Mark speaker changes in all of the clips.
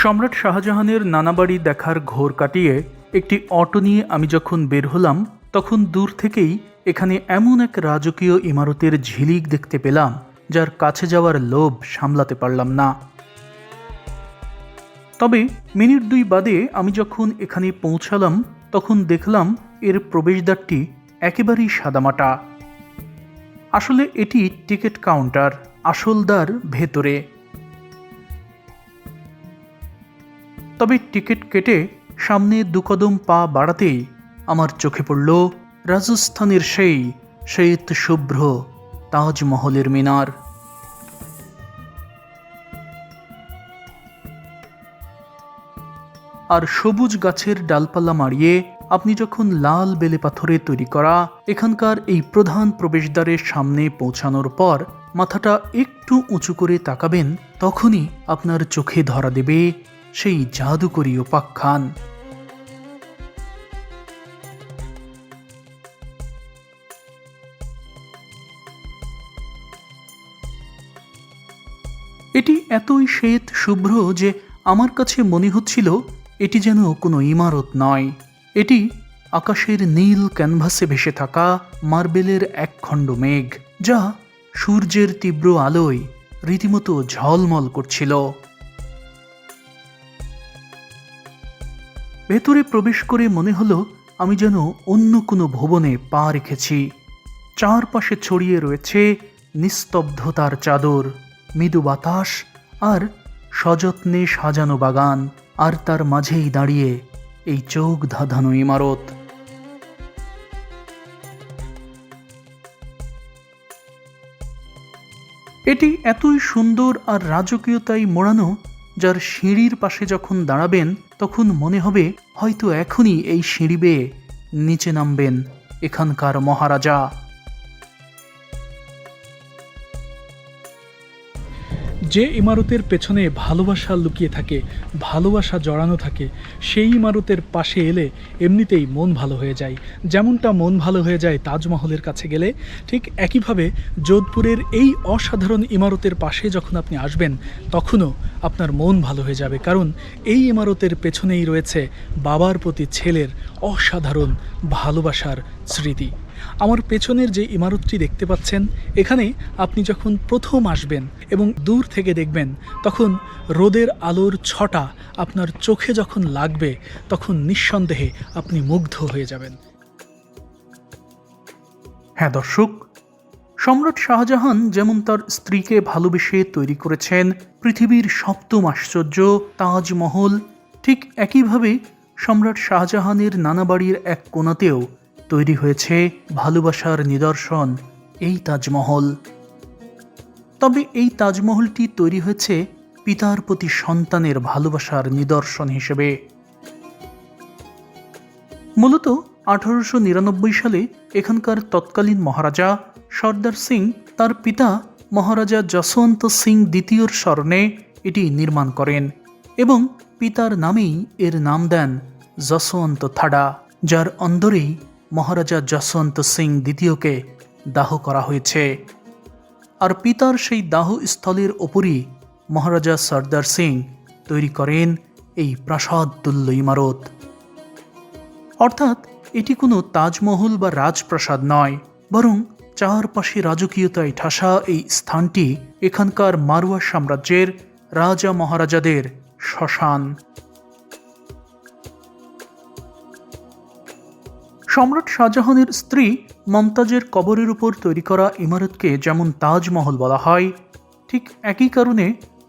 Speaker 1: সম্রাট শাহজাহানের নানা বাড়ি দেখার ঘোর কাটিয়ে একটি অটো নিয়ে আমি যখন বের হলাম, তখন দূর থেকেই এখানে এমন এক রাজকীয় ইমারতের ঝিলিক দেখতে পেলাম, যার কাছে যাওয়ার লোভ সামলাতে পারলাম না। তবে মিনিট 2 বাদে আমি যখন এখানে পৌঁছালাম, তখন দেখলাম এর প্রবেশদ্বারটি একেবারেই সাদামাটা। আসলে এটি টিকিট কাউন্টার, আসল দ্বার ভেতরে। তবে টিকিট কেটে সামনে 2 কদম পা বাড়াতেই আমার চোখে পড়ল রাজস্থানের সেই শ্বেত শুভ্র তাজমহলের মিনার। আর সবুজ গাছের ডালপালা মারিয়ে আপনি যখন লাল বেলে পাথরে তৈরি করা এখানকার এই প্রধান প্রবেশদ্বারের সামনে পৌঁছানোর পর মাথাটা একটু উঁচু করে তাকাবেন, তখনই আপনার চোখে ধরা দেবে সেই জাদুকরী উপাখ্যান। এটি এতই শ্বেত শুভ্র যে আমার কাছে মনে হচ্ছিল এটি যেন কোনো ইমারত নয়, এটি আকাশের নীল ক্যানভাসে ভেসে থাকা মার্বেলের এক খণ্ড মেঘ, যা সূর্যের তীব্র আলোয় রীতিমতো ঝলমল করছিল। ভেতরে প্রবেশ করে মনে হলো আমি যেন অন্য কোনো ভুবনে পা রেখেছি। চারপাশে ছড়িয়ে রয়েছে নিস্তব্ধতার চাদর, মৃদু বাতাস আর সযত্নে সাজানো বাগান, আর তার মাঝেই দাঁড়িয়ে এই চোখ ধাঁধানো ইমারত। এটি এতই সুন্দর আর রাজকীয়তায় মোড়ানো, যার সিঁড়ির পাশে যখন দাঁড়াবেন তখন মনে হবে হয়তো এখনই এই সিঁড়ি বেয়ে নিচে নামবেন এখানকার মহারাজা।
Speaker 2: যে ইমারতের পেছনে ভালোবাসা লুকিয়ে থাকে, ভালোবাসা জড়ানো থাকে, সেই ইমারতের পাশে এলে এমনিতেই মন ভালো হয়ে যায়। যেমনটা মন ভালো হয়ে যায় তাজমহলের কাছে গেলে, ঠিক একইভাবে যোধপুরের এই অসাধারণ ইমারতের পাশে যখন আপনি আসবেন তখনও আপনার মন ভালো হয়ে যাবে, কারণ এই ইমারতের পেছনেই রয়েছে বাবার প্রতি ছেলের অসাধারণ ভালোবাসার স্মৃতি। আমার পেছনের যে ইমারতটি দেখতে পাচ্ছেন, এখানে আপনি যখন প্রথম আসবেন এবং দূর থেকে দেখবেন, তখন রোদের আলোর ছটা আপনার চোখে যখন লাগবে তখন নিঃসন্দেহে আপনি মুগ্ধ হয়ে যাবেন।
Speaker 1: হ্যাঁ দর্শক, সম্রাট শাহজাহান যেমন তার স্ত্রীকে ভালোবেসে তৈরি করেছেন পৃথিবীর 7ম আশ্চর্য তাজমহল, ঠিক একইভাবে সম্রাট শাহজাহানের নানা বাড়ির এক কোণাতেও তৈরি হয়েছে ভালোবাসার নিদর্শন এই তাজমহল। তবে এই তাজমহলটি তৈরি হয়েছে পিতার প্রতি সন্তানের ভালোবাসার নিদর্শন হিসেবে। মূলত 1899 সালে এখানকার তৎকালীন মহারাজা সর্দার সিং তার পিতা মহারাজা যশবন্ত সিং দ্বিতীয়র স্মরণে এটি নির্মাণ করেন এবং পিতার নামেই এর নাম দেন যশবন্ত থাডা, যার অন্দরেই মহারাজা যশবন্ত সিং দ্বিতীয়কে দাহ করা হয়েছে। আর পিতার সেই দাহ স্থলের ওপরই মহারাজা সর্দার সিং তৈরি করেন এই প্রাসাদ তুল্য ইমারত। অর্থাৎ এটি কোনো তাজমহল বা রাজপ্রাসাদ নয়, বরং চারপাশে রাজকীয়তায় ঠাসা এই স্থানটি এখানকার মারওয়া সাম্রাজ্যের রাজা মহারাজাদের শ্মশান। সম্রাট শাহজাহানের স্ত্রী মমতাজের কবরের উপর তৈরি করা ইমারতকে যেমন তাজমহল বলা হয়, ঠিক একই কারণে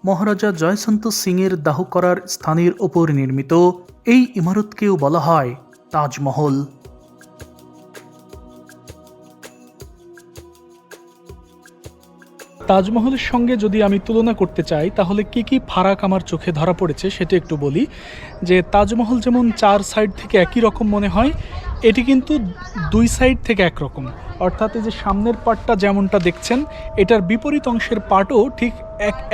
Speaker 1: মহারাজা জয়সন্ত সিংয়ের দাহ করার স্থানের ওপর নির্মিত এই ইমারতকেও বলা হয় তাজমহল।
Speaker 2: তাজমহলের সঙ্গে যদি আমি তুলনা করতে চাই, তাহলে কি কি ফারাক আমার চোখে ধরা পড়েছে সেটা একটু বলি। যে তাজমহল যেমন 4 সাইড থেকে একই রকম মনে হয়, এটি কিন্তু 2 সাইড থেকে একরকম। অর্থাৎ এই যে সামনের পার্টটা যেমনটা দেখছেন, এটার বিপরীত অংশের পার্টও ঠিক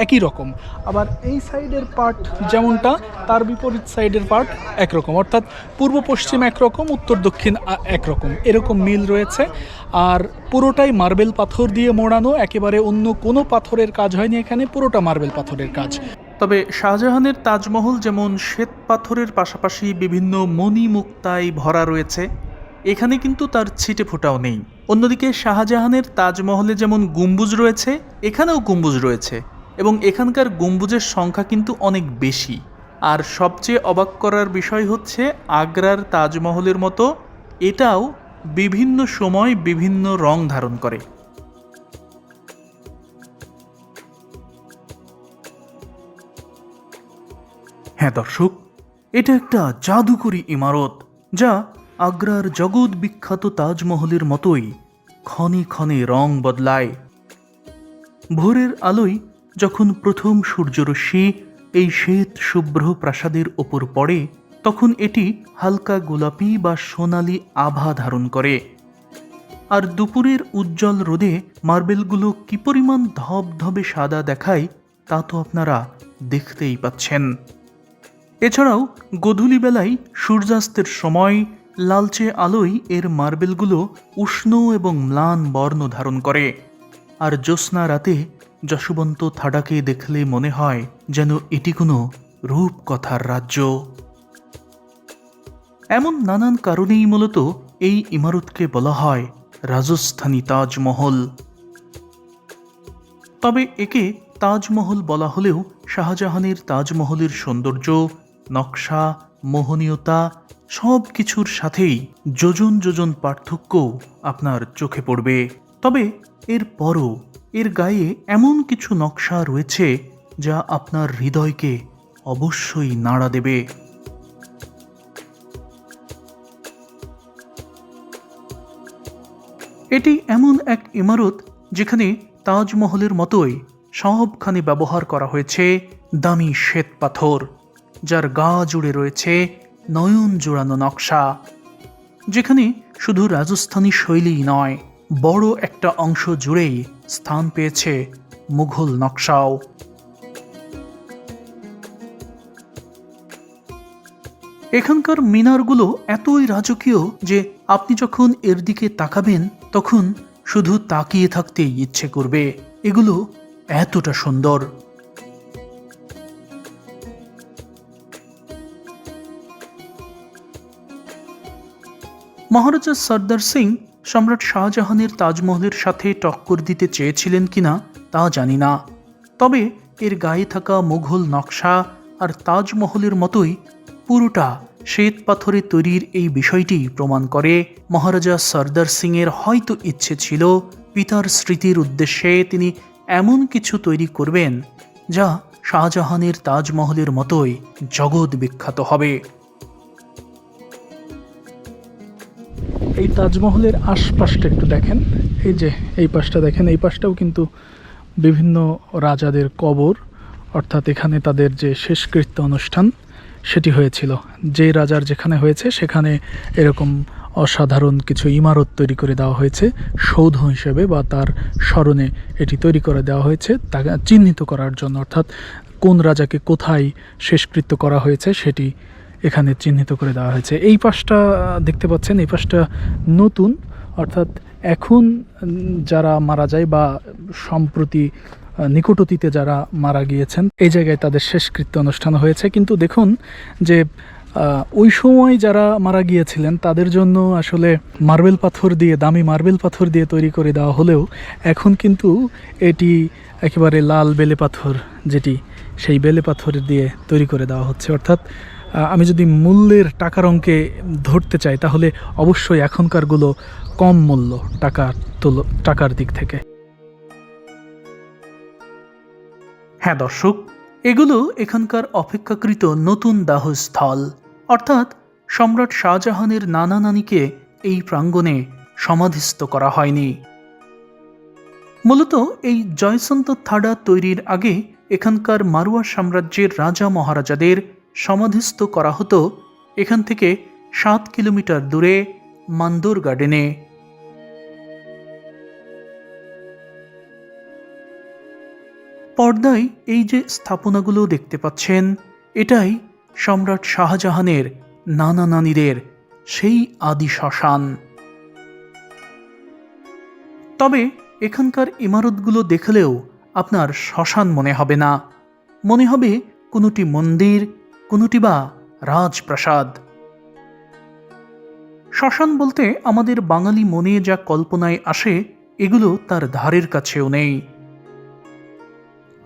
Speaker 2: একই রকম। আবার এই সাইডের পার্ট যেমনটা, তার বিপরীত সাইডের পার্ট একরকম। অর্থাৎ পূর্ব পশ্চিম একরকম, উত্তর দক্ষিণ একরকম, এরকম মিল রয়েছে। আর পুরোটাই মার্বেল পাথর দিয়ে মোড়ানো, একেবারে অন্য কোনো পাথরের কাজ হয়নি এখানে, পুরোটা মার্বেল পাথরের কাজ।
Speaker 1: তবে শাহজাহানের তাজমহল যেমন শ্বেত পাথরের পাশাপাশি বিভিন্ন মণিমুক্তায় ভরা রয়েছে, এখানে কিন্তু তার ছিটে ফোঁটাও নেই। অন্যদিকে শাহজাহানের তাজমহলে যেমন গম্বুজ রয়েছে, এখানেও গম্বুজ রয়েছে, এবং এখানকার গম্বুজের সংখ্যা কিন্তু অনেক বেশি। আর সবচেয়ে অবাক করার বিষয় হচ্ছে, আগ্রার তাজমহলের মতো এটাও বিভিন্ন সময় বিভিন্ন রং ধারণ করে। হ্যাঁ দর্শক, এটা একটা জাদুকরী ইমারত, যা আগ্রার জগৎ বিখ্যাত তাজমহলের মতোই ক্ষণে ক্ষণে রং বদলায়। ভোরের আলোয় যখন প্রথম সূর্যরশ্মি এই শ্বেত শুভ্র প্রাসাদের ওপর পড়ে, তখন এটি হালকা গোলাপি বা সোনালি আভা ধারণ করে। আর দুপুরের উজ্জ্বল রোদে মার্বেলগুলো কি পরিমাণ ধবধবে সাদা দেখায় তা তো আপনারা দেখতেই পাচ্ছেন। এছাড়াও গোধূলি বেলায় সূর্যাস্তের সময় লালচে আলোয় এর মার্বেলগুলো উষ্ণ এবং ম্লান বর্ণ ধারণ করে। আর জ্যোৎস্না রাতে যশবন্ত থাডাকে দেখলে মনে হয় যেন এটি কোনো রূপকথার রাজ্য। এমন নানান কারণেই মূলত এই ইমারতকে বলা হয় রাজস্থানী তাজমহল। তবে একে তাজমহল বলা হলেও শাহজাহানের তাজমহলের সৌন্দর্য, নকশা, মোহনীয়তা সব কিছুর সাথেই যোজন যোজন পার্থক্য আপনার চোখে পড়বে। তবে এর পরও এর গায়ে এমন কিছু নকশা রয়েছে যা আপনার হৃদয়কে অবশ্যই নাড়া দেবে। এটি এমন এক ইমারত যেখানে তাজমহলের মতোই সবখানে ব্যবহার করা হয়েছে দামি শ্বেত পাথর, যার গা জুড়ে রয়েছে নয়ন জোড়ানো নকশা। যেখানে শুধু রাজস্থানী শৈলীই নয়, বড় একটা অংশ জুড়েই স্থান পেয়েছে মুঘল নকশাও। এখানকার মিনারগুলো এতই রাজকীয় যে আপনি যখন এর দিকে তাকাবেন তখন শুধু তাকিয়ে থাকতেই ইচ্ছে করবে। এগুলো এতটা সুন্দর। মহারাজা সর্দার সিং সম্রাট শাহজাহানের তাজমহলের সাথে টক্কর দিতে চেয়েছিলেন কিনা তা জানি না, তবে এর গায়ে থাকা মুঘল নকশা আর তাজমহলের মতোই পুরোটা শ্বেত পাথরে তৈরির এই বিষয়টি প্রমাণ করে মহারাজা সর্দার সিংয়ের হয়তো ইচ্ছে ছিল পিতার স্মৃতির উদ্দেশ্যে তিনি এমন কিছু তৈরি করবেন যা শাহজাহানের তাজমহলের মতোই জগৎ বিখ্যাত হবে।
Speaker 2: এই তাজমহলের আশপাশটা একটু দেখেন, এই যে এই পাশটা দেখেন, এই পাশটাও কিন্তু বিভিন্ন রাজাদের কবর, অর্থাৎ এখানে তাদের যে শেষকৃত্য অনুষ্ঠান সেটি হয়েছিল। যে রাজার যেখানে হয়েছে সেখানে এরকম অসাধারণ কিছু ইমারত তৈরি করে দেওয়া হয়েছে সৌধ হিসেবে, বা তার স্মরণে এটি তৈরি করে দেওয়া হয়েছে তাকে চিহ্নিত করার জন্য, অর্থাৎ কোন রাজাকে কোথায় শেষকৃত্য করা হয়েছে সেটি এখানে চিহ্নিত করে দেওয়া হয়েছে। এই পাশটা দেখতে পাচ্ছেন, এই পাশটা নতুন, অর্থাৎ এখন যারা মারা যায় বা সম্প্রতি নিকট অতীতে যারা মারা গিয়েছেন এই জায়গায় তাদের শেষকৃত্য অনুষ্ঠান হয়েছে। কিন্তু দেখুন যে ওই সময় যারা মারা গিয়েছিলেন তাদের জন্য আসলে মার্বেল পাথর দিয়ে, দামি মার্বেল পাথর দিয়ে তৈরি করে দেওয়া হলেও এখন কিন্তু এটি একেবারে লাল বেলে পাথর, যেটি সেই বেলে পাথর দিয়ে তৈরি করে দেওয়া হচ্ছে। অর্থাৎ আমি যদি মূল্যের টাকার অঙ্কে ধরতে চাই তাহলে অবশ্যই এখনকারগুলো কম মূল্য টাকার দিক থেকে।
Speaker 1: হ্যাঁ দর্শক, এগুলো এখানকার অপেক্ষাকৃত নতুন দাহস্থল, অর্থাৎ সম্রাট শাহজাহানের নানা নানিকে এই প্রাঙ্গণে সমাধিস্থ করা হয়নি। মূলত এই জয়সন্ত থাডা তৈরির আগে এখানকার মারওয়া সাম্রাজ্যের রাজা মহারাজাদের সমাধিস্থ করা হতো এখান থেকে 7 কিলোমিটার দূরে মান্দোর গার্ডেনে। পর্দায় এই যে স্থাপনাগুলো দেখতে পাচ্ছেন, এটাই সম্রাট শাহজাহানের নানা নানিদের সেই আদি শ্মশান। তবে এখানকার ইমারতগুলো দেখলেও আপনার শ্মশান মনে হবে না, মনে হবে কোনোটি মন্দির, কোনোটি বা রাজপ্রাসাদ। শ্মশান বলতে আমাদের বাঙালি মনে যা কল্পনায় আসে এগুলো তার ধারের কাছেও নেই।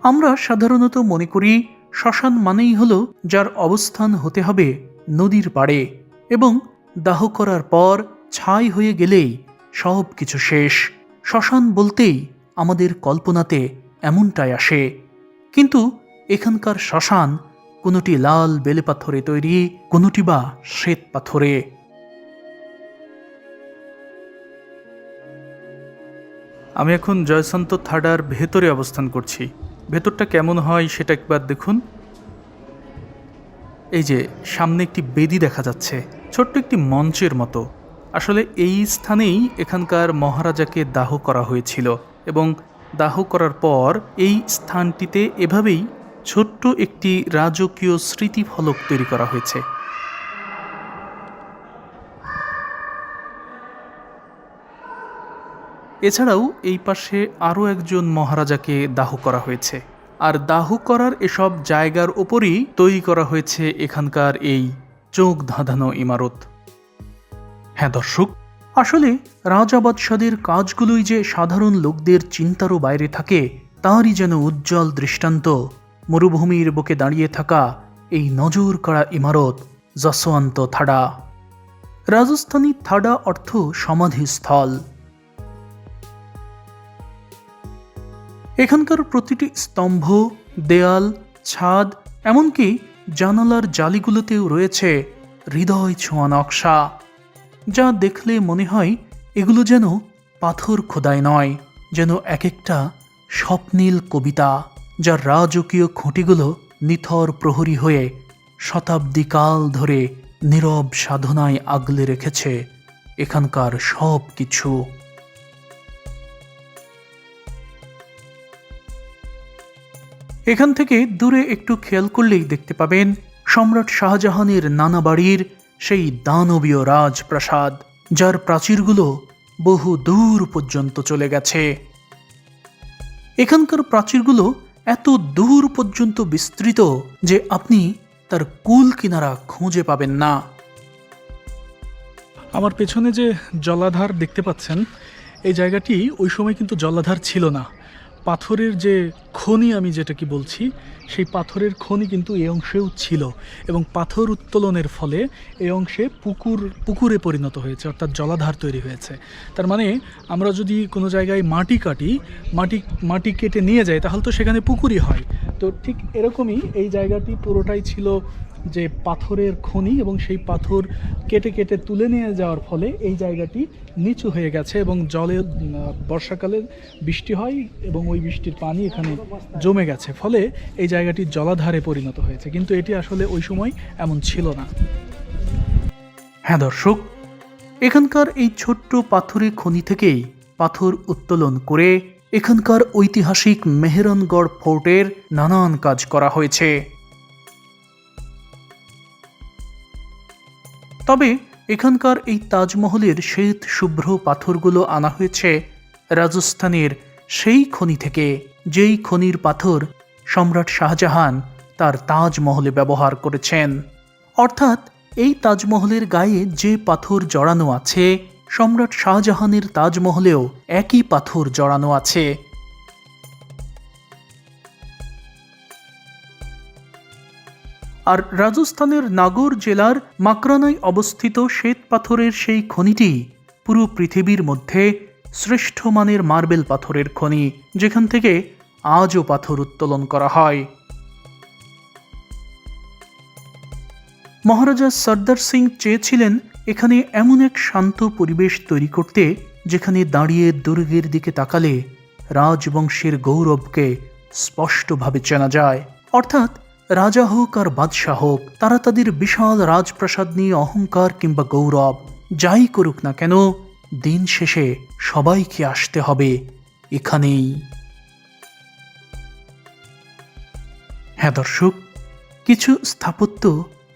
Speaker 1: আমরা সাধারণত মনে করি শ্মশান মানেই হলো যার অবস্থান হতে হবে নদীর পাড়ে এবং দাহ করার পর ছাই হয়ে গেলেই সব কিছু শেষ। শ্মশান বলতেই আমাদের কল্পনাতে এমনটাই আসে। কিন্তু এখানকার শ্মশান কোনোটি লাল বেলে পাথরে তৈরি, কোনোটি বা শ্বেত পাথরে। আমি এখন জয়সন্ত থাডার ভেতরে অবস্থান করছি। ভেতরটা কেমন হয় সেটা একবার দেখুন। এই যে সামনে একটি বেদি দেখা যাচ্ছে, ছোট্ট একটি মঞ্চের মতো। আসলে এই স্থানেই এখানকার মহারাজাকে দাহ করা হয়েছিল এবং দাহ করার পর এই স্থানটিতে এভাবেই ছোট্ট একটি রাজকীয় স্মৃতিফলক তৈরি করা হয়েছে। এছাড়াও এই পাশে আরও একজন মহারাজাকে দাহ করা হয়েছে। আর দাহ করার এসব জায়গার ওপরই তৈরি করা হয়েছে এখানকার এই চোখ ধাঁধানো ইমারত। হ্যাঁ দর্শক, আসলে রাজা বাদশাদের কাজগুলোই যে সাধারণ লোকদের চিন্তারও বাইরে থাকে তারই যেন উজ্জ্বল দৃষ্টান্ত মরুভূমির বুকে দাঁড়িয়ে থাকা এই নজর কাড়া ইমারত যশোয়ান্ত থাডা। রাজস্থানী থাডা অর্থ সমাধিস্থল। এখানকার প্রতিটি স্তম্ভ, দেয়াল, ছাদ, এমনকি জানালার জালিগুলোতেও রয়েছে হৃদয় ছোঁয়া নকশা, যা দেখলে মনে হয় এগুলো যেন পাথর খোদাই নয়, যেন এক একটা স্বপ্নীল কবিতা, যার রাজকীয় খুঁটিগুলো নিথর প্রহরী হয়ে শতাব্দীকাল ধরে নীরব সাধনায় আগলে রেখেছে এখানকার সব কিছু। এখান থেকে দূরে একটু খেয়াল করলেই দেখতে পাবেন সম্রাট শাহজাহানের নানা বাড়ির সেই দানবীয় রাজপ্রাসাদ, যার প্রাচীরগুলো বহু দূর পর্যন্ত চলে গেছে। এখানকার প্রাচীরগুলো এত দূর পর্যন্ত বিস্তৃত যে আপনি তার কুল কিনারা খুঁজে পাবেন না।
Speaker 2: আমার পেছনে যে জলাধার দেখতে পাচ্ছেন, এই জায়গাটি ওই সময় কিন্তু জলাধার ছিল না। পাথরের যে খনি, আমি যেটা কি বলছি, সেই পাথরের খনি কিন্তু এই অংশেও ছিল এবং পাথর উত্তোলনের ফলে এই অংশে পুকুরে পরিণত হয়েছে, অর্থাৎ জলাধার তৈরি হয়েছে। তার মানে আমরা যদি কোনো জায়গায় মাটি কাটি, মাটি কেটে নিয়ে যাই, তাহলে তো সেখানে পুকুরই হয়। তো ঠিক এরকমই এই জায়গাটি পুরোটাই ছিল যে পাথরের খনি এবং সেই পাথর কেটে কেটে তুলে নিয়ে যাওয়ার ফলে এই জায়গাটি নিচু হয়ে গেছে এবং জলে বর্ষাকালে বৃষ্টি হয় এবং ওই বৃষ্টির পানি এখানে জমে গেছে, ফলে এই জায়গাটি জলাধারে পরিণত হয়েছে। কিন্তু এটি আসলে ওই সময় এমন ছিল না।
Speaker 1: হ্যাঁ দর্শক, এখানকার এই ছোট্ট পাথরের খনি থেকেই পাথর উত্তোলন করে এখানকার ঐতিহাসিক মেহেরনগড় ফোর্টের নানান কাজ করা হয়েছে। তবে এখানকার এই তাজমহলের শ্বেত শুভ্র পাথরগুলো আনা হয়েছে রাজস্থানের সেই খনি থেকে, যেই খনির পাথর সম্রাট শাহজাহান তার তাজমহলে ব্যবহার করেছেন। অর্থাৎ এই তাজমহলের গায়ে যে পাথর জড়ানো আছে, সম্রাট শাহজাহানের তাজমহলেও একই পাথর জড়ানো আছে। আর রাজস্থানের নাগর জেলার মাকরানায় অবস্থিত শ্বেত পাথরের সেই খনিটি পুরো পৃথিবীর মধ্যে শ্রেষ্ঠ মানের মার্বেল পাথরের খনি, যেখান থেকে আজও পাথর উত্তোলন করা হয়। মহারাজা সর্দার সিং চেয়েছিলেন এখানে এমন এক শান্ত পরিবেশ তৈরি করতে, যেখানে দাঁড়িয়ে দুর্গের দিকে তাকালে রাজবংশের গৌরবকে স্পষ্টভাবে চেনা যায়। অর্থাৎ রাজা হোক আর বাদশাহ হোক, তারা তাদের বিশাল রাজপ্রাসাদ নিয়ে অহংকার কিংবা গৌরব যাই করুক না কেন, দিন শেষে সবাইকে আসতে হবে এখানেই। হ্যাঁ দর্শক, কিছু স্থাপত্য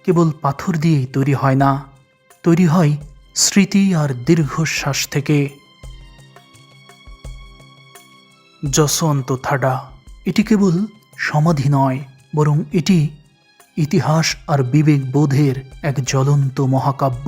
Speaker 1: কেবল পাথর দিয়েই তৈরি হয় না, তৈরি হয় স্মৃতি আর দীর্ঘশ্বাস থেকে। যশোয়ান্ত থাডা এটি কেবল সমাধি নয়, বরং এটি ইতিহাস আর বিবেক বোধের এক জ্বলন্ত মহাকাব্য।